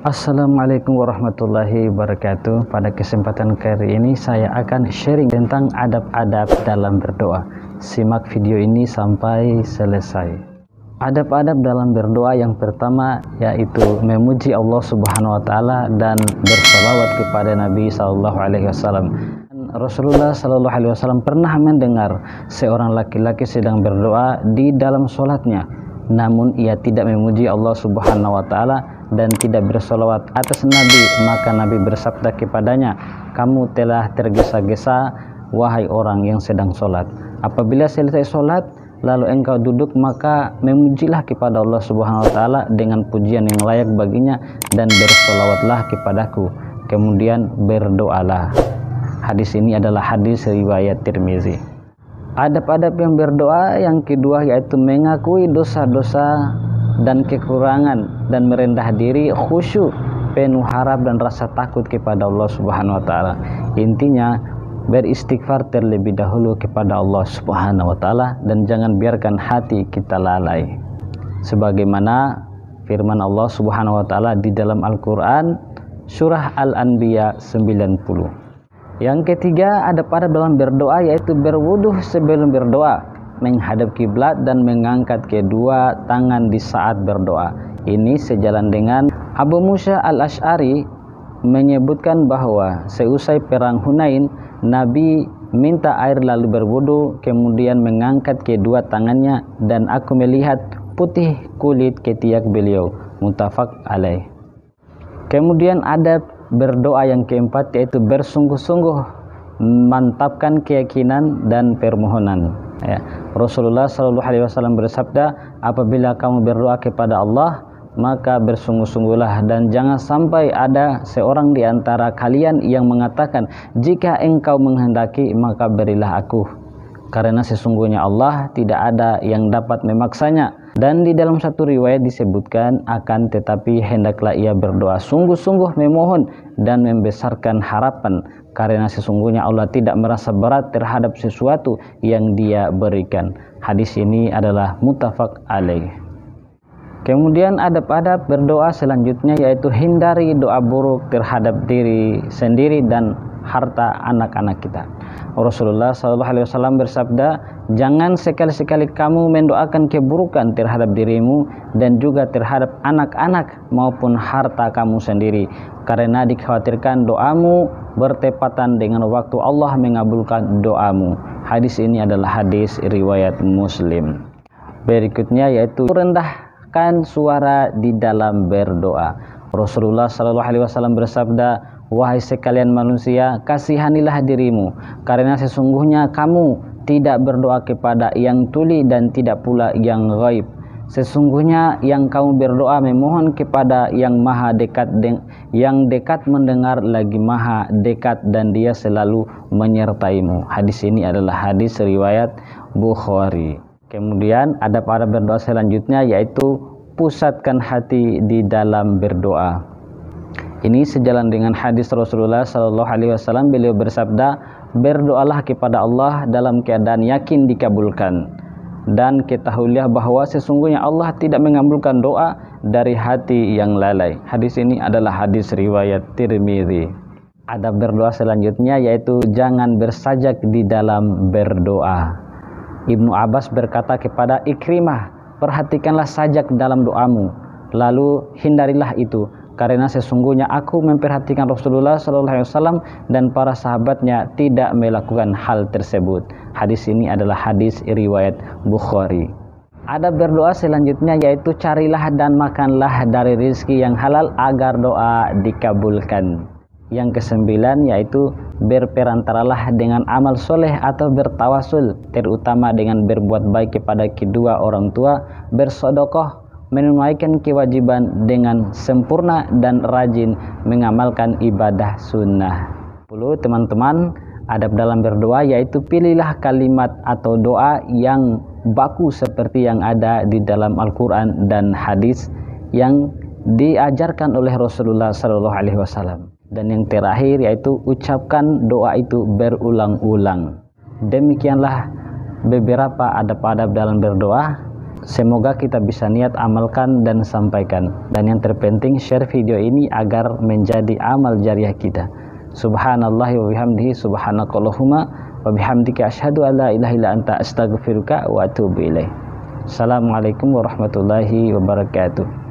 Assalamualaikum warahmatullahi wabarakatuh. Pada kesempatan kali ini saya akan sharing tentang adab-adab dalam berdoa. Simak video ini sampai selesai. Adab-adab dalam berdoa yang pertama yaitu memuji Allah Subhanahu wa taala dan bersalawat kepada Nabi sallallahu alaihi wasallam. Rasulullah sallallahu alaihi wasallam pernah mendengar seorang laki-laki sedang berdoa di dalam sholatnya, namun ia tidak memuji Allah Subhanahu wa taala dan tidak bersolawat atas Nabi. Maka Nabi bersabda kepadanya, "Kamu telah tergesa-gesa, wahai orang yang sedang sholat. Apabila selesai sholat, lalu engkau duduk, maka memujilah kepada Allah Subhanahu wa taala dengan pujian yang layak baginya dan bersolawatlah kepadaku. Kemudian berdoalah." Hadis ini adalah hadis riwayat Tirmizi. Adab-adab yang berdoa yang kedua yaitu mengakui dosa-dosa dan kekurangan dan merendah diri, khusyuk, penuh harap dan rasa takut kepada Allah Subhanahu wa taala. Intinya beristighfar terlebih dahulu kepada Allah Subhanahu wa taala dan jangan biarkan hati kita lalai. Sebagaimana firman Allah Subhanahu wa taala di dalam Al-Qur'an surah Al-Anbiya 90. Yang ketiga, adab-adab dalam berdoa yaitu berwudu sebelum berdoa, menghadap kiblat dan mengangkat kedua tangan di saat berdoa. Ini sejalan dengan Abu Musa al-Asy'ari menyebutkan bahwa seusai perang Hunain, Nabi minta air lalu berwudu, kemudian mengangkat kedua tangannya dan aku melihat putih kulit ketiak beliau. Muttafaq alaih. Kemudian adab berdoa yang keempat yaitu bersungguh-sungguh mantapkan keyakinan dan permohonan. Rasulullah Shallallahu Alaihi Wasallam bersabda, apabila kamu berdoa kepada Allah, maka bersungguh-sungguhlah dan jangan sampai ada seorang di antara kalian yang mengatakan, jika engkau menghendaki maka berilah aku, karena sesungguhnya Allah tidak ada yang dapat memaksanya. Dan di dalam satu riwayat disebutkan, akan tetapi hendaklah ia berdoa sungguh-sungguh memohon dan membesarkan harapan, karena sesungguhnya Allah tidak merasa berat terhadap sesuatu yang dia berikan. Hadis ini adalah muttafaq alaih. Kemudian adab-adab berdoa selanjutnya yaitu hindari doa buruk terhadap diri sendiri dan harta anak-anak kita. Rasulullah SAW bersabda, jangan sekali-sekali kamu mendoakan keburukan terhadap dirimu dan juga terhadap anak-anak maupun harta kamu sendiri, karena dikhawatirkan doamu bertepatan dengan waktu Allah mengabulkan doamu. Hadis ini adalah hadis riwayat Muslim. Berikutnya yaitu rendahkan suara di dalam berdoa. Rasulullah SAW bersabda, wahai sekalian manusia, kasihanilah dirimu, karena sesungguhnya kamu tidak berdoa kepada yang tuli dan tidak pula yang ghaib. Sesungguhnya yang kamu berdoa memohon kepada yang maha dekat, yang dekat mendengar lagi maha dekat, dan dia selalu menyertaimu. Hadis ini adalah hadis riwayat Bukhari. Kemudian adab-adab berdoa selanjutnya yaitu pusatkan hati di dalam berdoa. Ini sejalan dengan hadis Rasulullah Sallallahu Alaihi Wasallam. Beliau bersabda, berdoalah kepada Allah dalam keadaan yakin dikabulkan, dan ketahuilah bahwa sesungguhnya Allah tidak mengabulkan doa dari hati yang lalai. Hadis ini adalah hadis riwayat Tirmizi. Adab berdoa selanjutnya yaitu jangan bersajak di dalam berdoa. Ibnu Abbas berkata kepada Ikrimah, perhatikanlah sajak dalam doamu, lalu hindarilah itu, karena sesungguhnya aku memperhatikan Rasulullah SAW dan para sahabatnya tidak melakukan hal tersebut. Hadis ini adalah hadis riwayat Bukhari. Adab berdoa selanjutnya yaitu carilah dan makanlah dari rezeki yang halal agar doa dikabulkan. Yang kesembilan yaitu berperantaralah dengan amal soleh atau bertawasul, terutama dengan berbuat baik kepada kedua orang tua, bersedekah, menunaikan kewajiban dengan sempurna dan rajin mengamalkan ibadah sunnah. 10. Teman-teman, adab dalam berdoa yaitu pilihlah kalimat atau doa yang baku seperti yang ada di dalam Al-Quran dan hadis yang diajarkan oleh Rasulullah SAW. Dan yang terakhir yaitu ucapkan doa itu berulang-ulang. Demikianlah beberapa adab-adab dalam berdoa. Semoga kita bisa niat amalkan dan sampaikan. Dan yang terpenting share video ini agar menjadi amal jariah kita. Subhanallah wa bihamdihi, subhanakallahumma wa bihamdika asyhadu an la ilaha illa anta astaghfiruka wa atubu ilaik. Assalamualaikum warahmatullahi wabarakatuh.